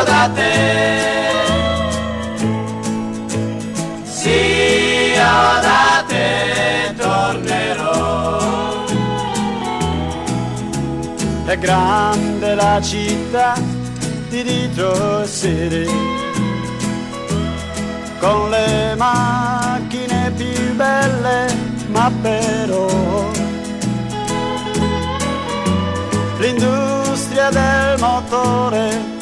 torno da te, sì, io da te tornerò. È grande la città di Detroit City, con le macchine più belle, ma però l'industria del motore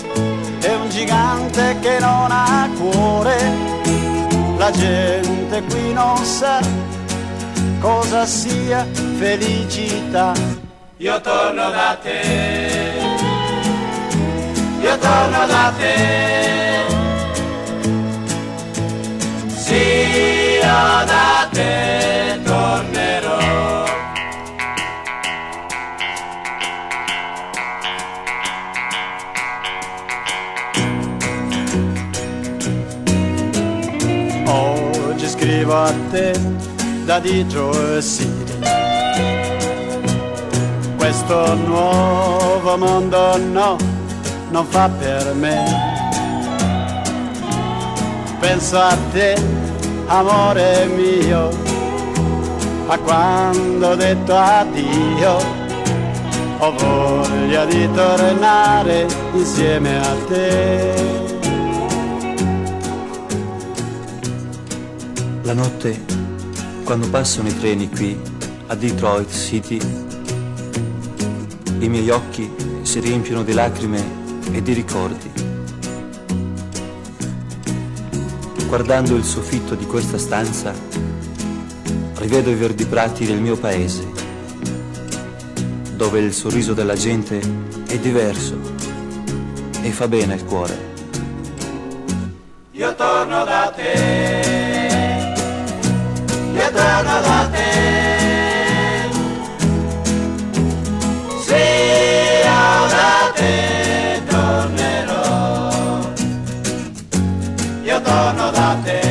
è un gigante che non ha cuore. La gente qui non sa cosa sia felicità. Io torno da te, io torno da te, sì, io da te tornerò. Oggi scrivo a te da Detroit City. Questo nuovo mondo no, non fa per me. Penso a te, amore mio, a quando ho detto addio. Ho voglia di tornare insieme a te. La notte, quando passano i treni qui a Detroit City, i miei occhi si riempiono di lacrime e di ricordi. Guardando il soffitto di questa stanza, rivedo i verdi prati del mio paese, dove il sorriso della gente è diverso e fa bene al cuore. Io torno da te, io torno da te, sì, io da te tornerò. Io torno da te.